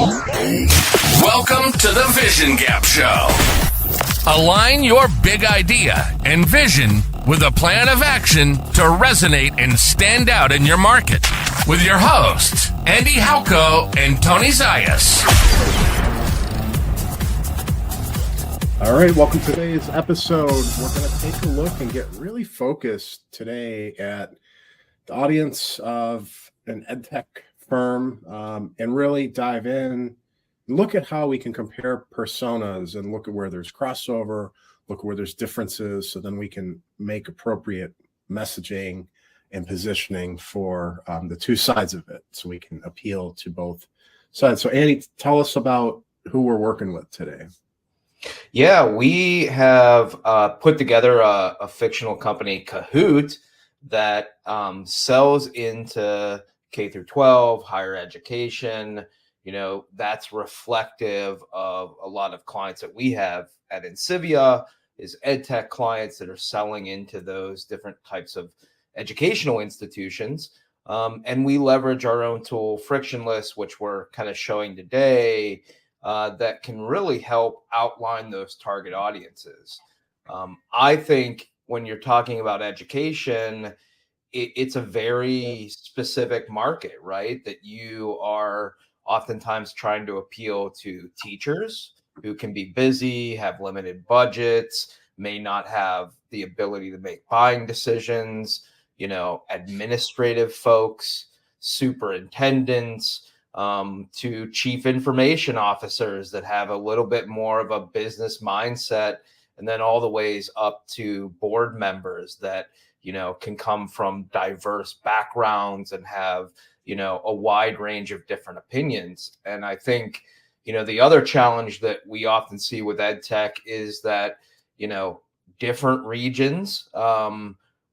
Welcome to the Vision Gap Show. Align your big idea and vision with a plan of action to resonate and stand out in your market. With your hosts, Andy Halko and Tony Zayas. All right, welcome to today's episode. We're going to take a look and get really focused today at the audience of an EdTech firm and really dive in, look at how we can compare personas and look at where there's crossover, look where there's differences, so then we can make appropriate messaging and positioning for the two sides of it, so we can appeal to both sides. So Andy, tell us about who we're working with today. Yeah, we have put together a fictional company, Kahoot, that sells into K through 12, higher education. You know, that's reflective of a lot of clients that we have at Incivia is EdTech clients that are selling into those different types of educational institutions. And we leverage our own tool, Frictionless, which we're kind of showing today, that can really help outline those target audiences. I think when you're talking about education, it's a very specific market, right? That you are oftentimes trying to appeal to teachers who can be busy, have limited budgets, may not have the ability to make buying decisions, you know, administrative folks, superintendents, to chief information officers that have a little bit more of a business mindset, and then all the ways up to board members that, you know, can come from diverse backgrounds and have, you know, a wide range of different opinions. And I think, you know, the other challenge that we often see with EdTech is that, you know, different regions,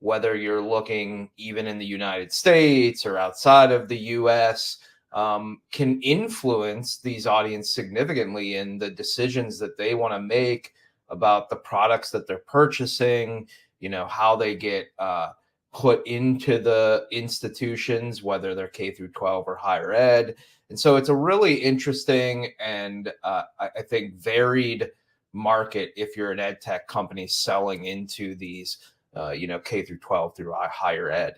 whether you're looking even in the United States or outside of the US, can influence these audience significantly in the decisions that they want to make about the products that they're purchasing, you know, how they get put into the institutions, whether they're K through 12 or higher ed. And so it's a really interesting and I think varied market if you're an EdTech company selling into these, you know, K through 12 through higher ed.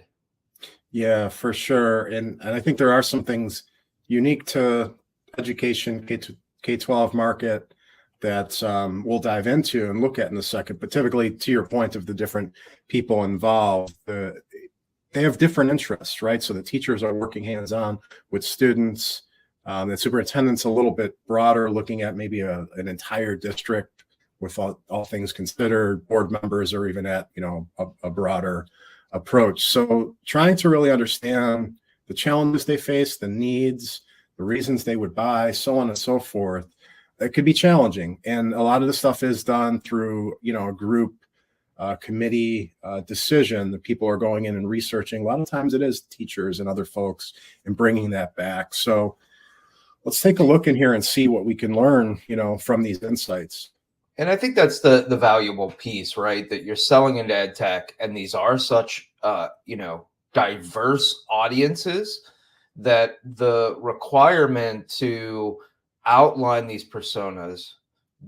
Yeah, for sure. And I think there are some things unique to education, K-12 market that we'll dive into and look at in a second. But typically, to your point of the different people involved, they have different interests, right? So the teachers are working hands-on with students. The superintendent's a little bit broader, looking at maybe an entire district with all things considered. Board members are even at, you know, a broader approach. So trying to really understand the challenges they face, the needs, the reasons they would buy, so on and so forth, it could be challenging. And a lot of the stuff is done through, you know, a group committee decision that people are going in and researching. A lot of times it is teachers and other folks and bringing that back. So let's take a look in here and see what we can learn, you know, from these insights. And I think that's the valuable piece, right? That you're selling into EdTech, and these are such, you know, diverse audiences that the requirement to outline these personas,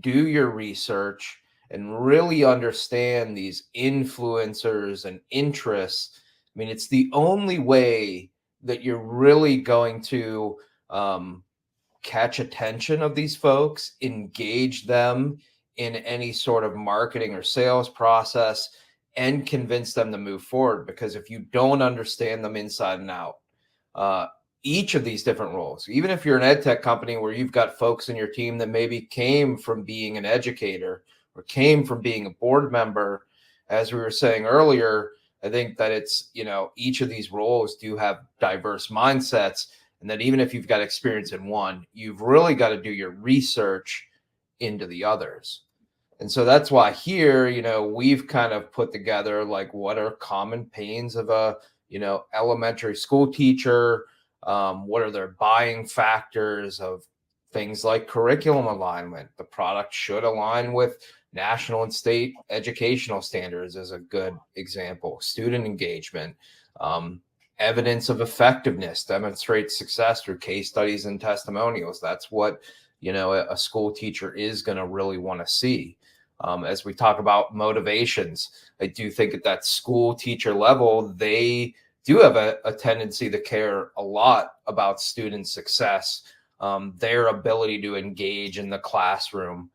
do your research, and really understand these influencers and interests. I mean, it's the only way that you're really going to catch attention of these folks, engage them in any sort of marketing or sales process, and convince them to move forward. Because if you don't understand them inside and out, each of these different roles, even if you're an EdTech company where you've got folks in your team that maybe came from being an educator or came from being a board member, as we were saying earlier, I think that it's, you know, each of these roles do have diverse mindsets, and that even if you've got experience in one, you've really got to do your research into the others. And so that's why here, you know, we've kind of put together like what are common pains of a, you know, elementary school teacher. What are their buying factors of things like curriculum alignment? The product should align with national and state educational standards as a good example. Student engagement, evidence of effectiveness, demonstrate success through case studies and testimonials. That's what, a school teacher is going to really want to see. As we talk about motivations, I do think at that school teacher level, they do have a tendency to care a lot about student success, their ability to engage in the classroom.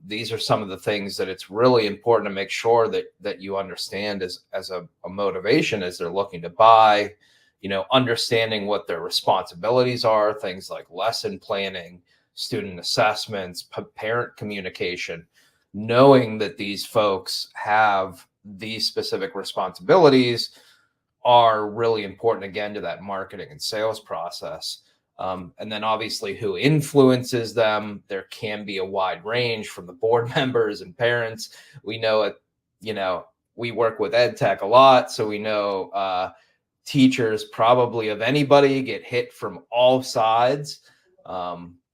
These are some of the things that it's really important to make sure that you understand as a motivation as they're looking to buy, understanding what their responsibilities are, things like lesson planning, student assessments, parent communication, knowing that these folks have these specific responsibilities are really important, again, to that marketing and sales process. And then obviously who influences them. There can be a wide range from the board members and parents. We know it, we work with EdTech a lot. So we know teachers probably of anybody get hit from all sides.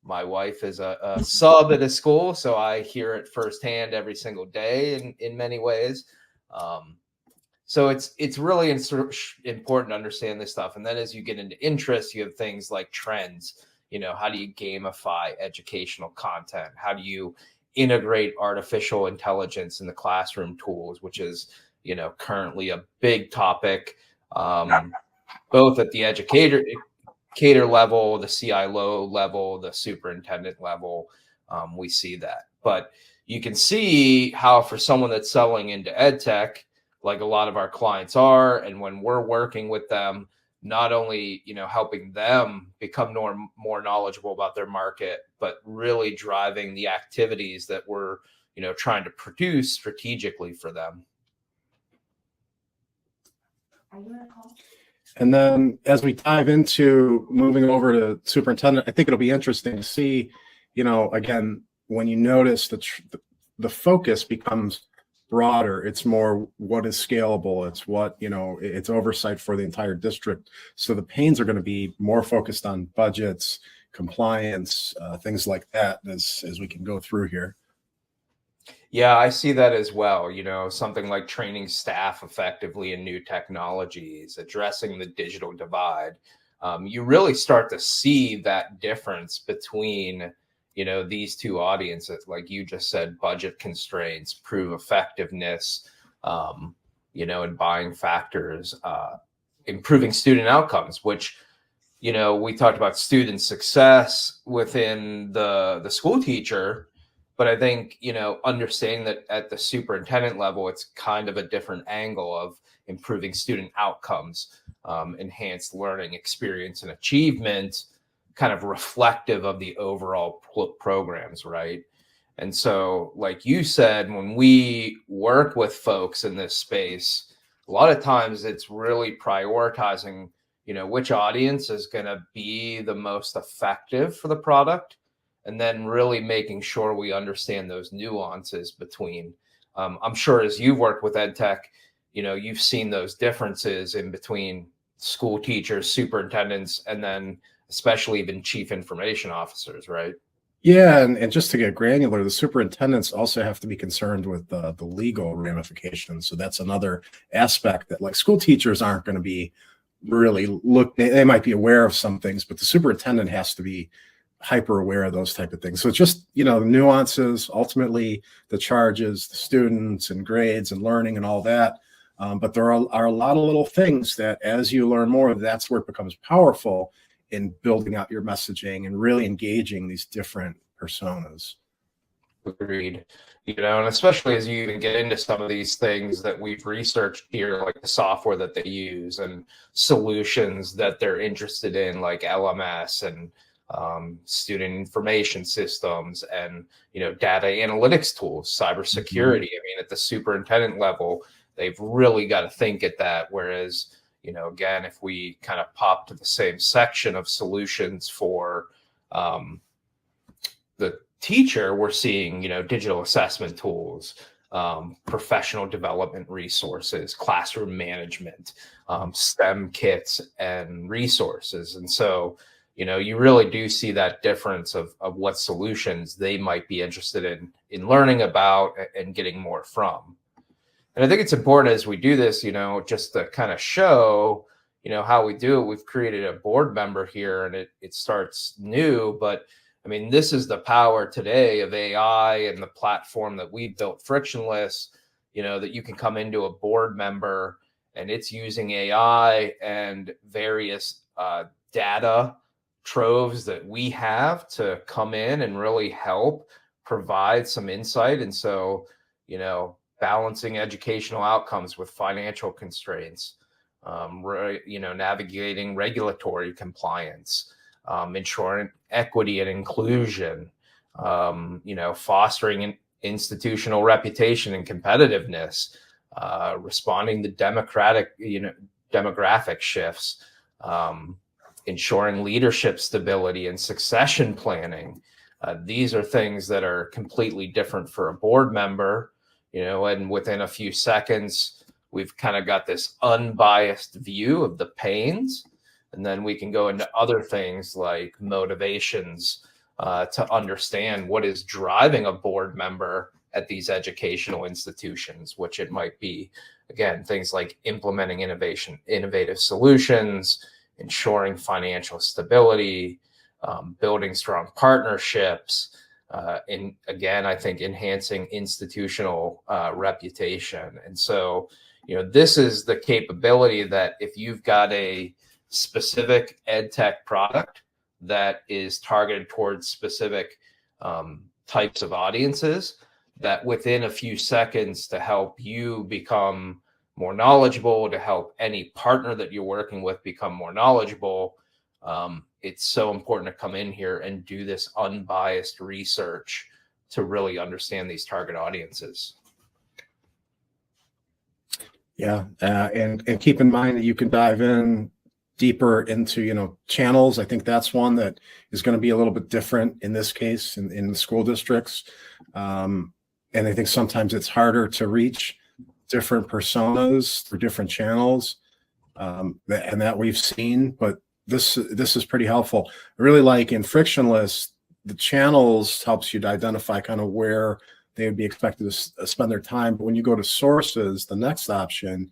My wife is a sub at a school, so I hear it firsthand every single day in many ways. So it's really important to understand this stuff. And then as you get into interest, you have things like trends. How do you gamify educational content? How do you integrate artificial intelligence in the classroom tools, which is, currently a big topic, both at the educator level, the CIO level, the superintendent level. We see that. But you can see how for someone that's selling into EdTech, like a lot of our clients are, and when we're working with them, not only, helping them become more knowledgeable about their market, but really driving the activities that we're, trying to produce strategically for them. And then as we dive into moving over to superintendent, I think it'll be interesting to see, again, when you notice the focus becomes broader, it's more what is scalable. It's what, it's oversight for the entire district. So the pains are going to be more focused on budgets, compliance, things like that as we can go through here. Yeah, I see that as well. Something like training staff effectively in new technologies, addressing the digital divide. You really start to see that difference between, these two audiences, like you just said, budget constraints, prove effectiveness, and buying factors, improving student outcomes, which, we talked about student success within the school teacher. But I think, understanding that at the superintendent level, it's kind of a different angle of improving student outcomes, enhanced learning experience and achievement, kind of reflective of the overall programs, right? And so, like you said, when we work with folks in this space, a lot of times it's really prioritizing, which audience is going to be the most effective for the product. And then really making sure we understand those nuances between, I'm sure as you've worked with EdTech, you've seen those differences in between school teachers, superintendents, and then especially even chief information officers, right? Yeah, and just to get granular, the superintendents also have to be concerned with the legal ramifications. So that's another aspect that, like, school teachers aren't going to be really they might be aware of some things, but the superintendent has to be hyper aware of those type of things. So it's just, the nuances, ultimately the charges, the students and grades and learning and all that. But there are a lot of little things that as you learn more, that's where it becomes powerful in building out your messaging and really engaging these different personas. Agreed. And especially as you even get into some of these things that we've researched here, like the software that they use and solutions that they're interested in, like LMS and student information systems and, data analytics tools, cybersecurity. I mean, at the superintendent level, they've really got to think at that. Whereas, again, if we kind of pop to the same section of solutions for the teacher, we're seeing, digital assessment tools, professional development resources, classroom management, STEM kits and resources. And so, you really do see that difference of what solutions they might be interested in learning about and getting more from. And I think it's important as we do this, just to kind of show, how we do it, we've created a board member here, and it starts new. But I mean, this is the power today of AI and the platform that we built, Frictionless, that you can come into a board member, and it's using AI and various data troves that we have to come in and really help provide some insight. And so, balancing educational outcomes with financial constraints, navigating regulatory compliance, ensuring equity and inclusion, fostering an institutional reputation and competitiveness, responding to demographic shifts, ensuring leadership stability and succession planning. These are things that are completely different for a board member, and within a few seconds, we've kind of got this unbiased view of the pains. And then we can go into other things like motivations to understand what is driving a board member at these educational institutions, which it might be, again, things like implementing innovative solutions, ensuring financial stability, building strong partnerships, and again, I think enhancing institutional reputation. And so, this is the capability that if you've got a specific EdTech product that is targeted towards specific types of audiences, that within a few seconds to help you become more knowledgeable, to help any partner that you're working with become more knowledgeable, it's so important to come in here and do this unbiased research to really understand these target audiences. Yeah, and keep in mind that you can dive in deeper into channels. I think that's one that is going to be a little bit different in this case in the school districts, and I think sometimes it's harder to reach different personas through different channels, and that we've seen. But this is pretty helpful. I really like in Frictionless, the channels helps you to identify kind of where they would be expected to spend their time. But when you go to sources, the next option,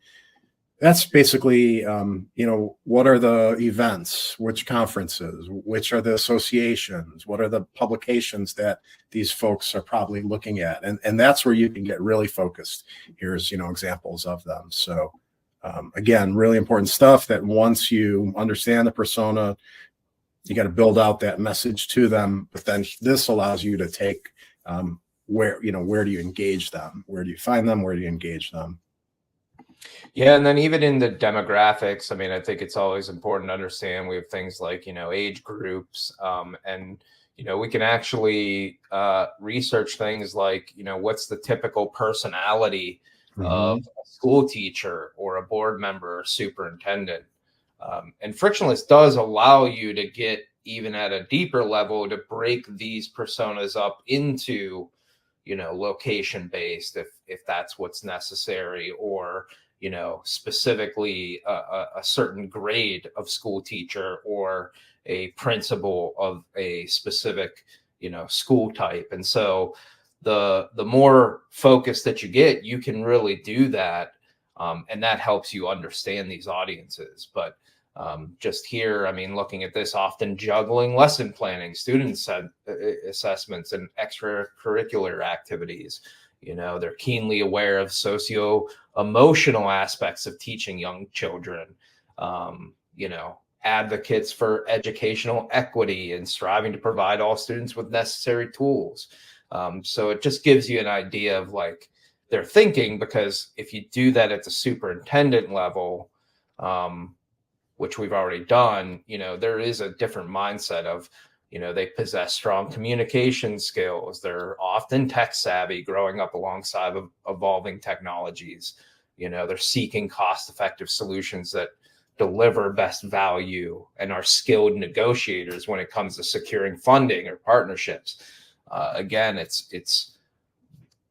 that's basically, what are the events, which conferences, which are the associations, what are the publications that these folks are probably looking at. And that's where you can get really focused. Here's, examples of them. So again, really important stuff that once you understand the persona, you got to build out that message to them. But then this allows you to take where do you engage them? Where do you find them? Where do you engage them? Yeah, and then even in the demographics, I mean, I think it's always important to understand we have things like, age groups, and, we can actually research things like, what's the typical personality of a school teacher or a board member or superintendent. And Frictionless does allow you to get even at a deeper level to break these personas up into, location based if that's what's necessary, or specifically a certain grade of school teacher or a principal of a specific school type. And so the more focus that you get, you can really do that, and that helps you understand these audiences. But just here, I mean, looking at this, often juggling lesson planning, student assessments, and extracurricular activities. They're keenly aware of socio-emotional aspects of teaching young children, advocates for educational equity and striving to provide all students with necessary tools. So it just gives you an idea of like their thinking, because if you do that at the superintendent level, which we've already done, there is a different mindset of, they possess strong communication skills. They're often tech savvy, growing up alongside of evolving technologies. They're seeking cost-effective solutions that deliver best value and are skilled negotiators when it comes to securing funding or partnerships. Again, it's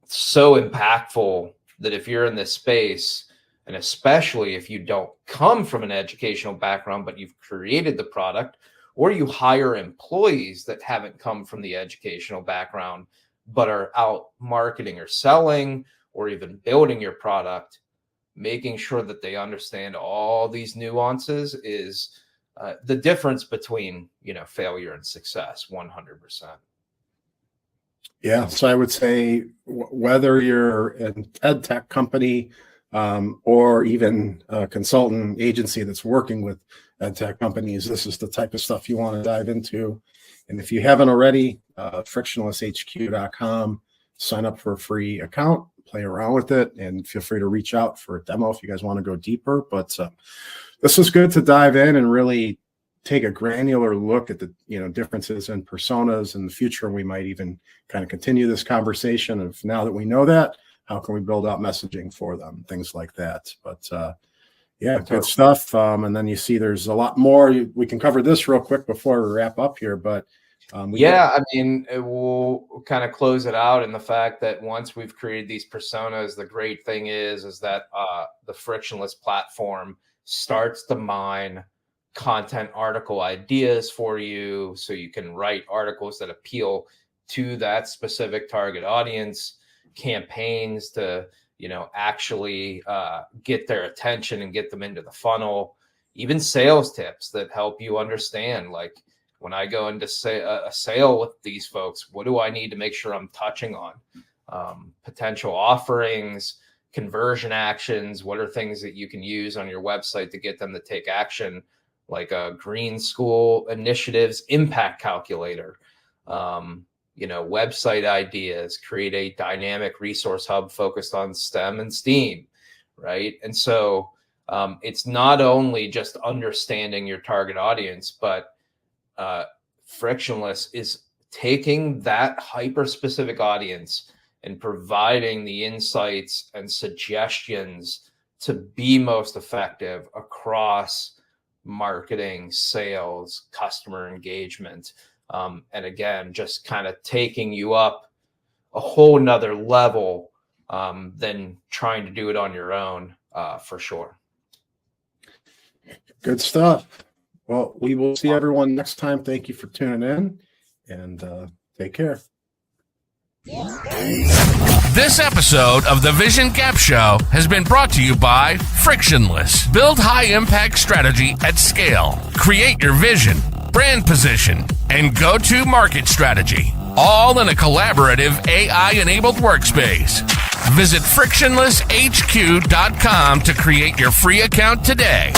so impactful that if you're in this space, and especially if you don't come from an educational background, but you've created the product, or you hire employees that haven't come from the educational background, but are out marketing or selling, or even building your product, making sure that they understand all these nuances is the difference between, failure and success, 100%. Yeah. So I would say whether you're an EdTech company or even a consultant agency that's working with EdTech companies, this is the type of stuff you want to dive into. And if you haven't already, frictionlesshq.com, sign up for a free account, play around with it, and feel free to reach out for a demo if you guys want to go deeper. But this is good to dive in and really take a granular look at the differences in personas. In the future, we might even kind of continue this conversation of, now that we know that, how can we build out messaging for them, things like that. But yeah, good stuff. And then you see there's a lot more. We can cover this real quick before we wrap up here, but we'll kind of close it out in the fact that once we've created these personas, the great thing is that the Frictionless platform starts to mine content article ideas for you, so you can write articles that appeal to that specific target audience, campaigns to actually get their attention and get them into the funnel, even sales tips that help you understand, like, when I go into a sale with these folks, what do I need to make sure I'm touching on? Potential offerings, conversion actions, what are things that you can use on your website to get them to take action, like a green school initiatives impact calculator, website ideas, create a dynamic resource hub focused on STEM and STEAM, right? And so it's not only just understanding your target audience, but Frictionless is taking that hyper-specific audience and providing the insights and suggestions to be most effective across marketing, sales, customer engagement. And again, just kind of taking you up a whole nother level than trying to do it on your own, for sure. Good stuff. Well, we will see everyone next time. Thank you for tuning in, and take care. This episode of the Vision Gap Show has been brought to you by Frictionless. Build high-impact strategy at scale. Create your vision, brand position, and go-to-market strategy, all in a collaborative AI-enabled workspace. Visit frictionlesshq.com to create your free account today.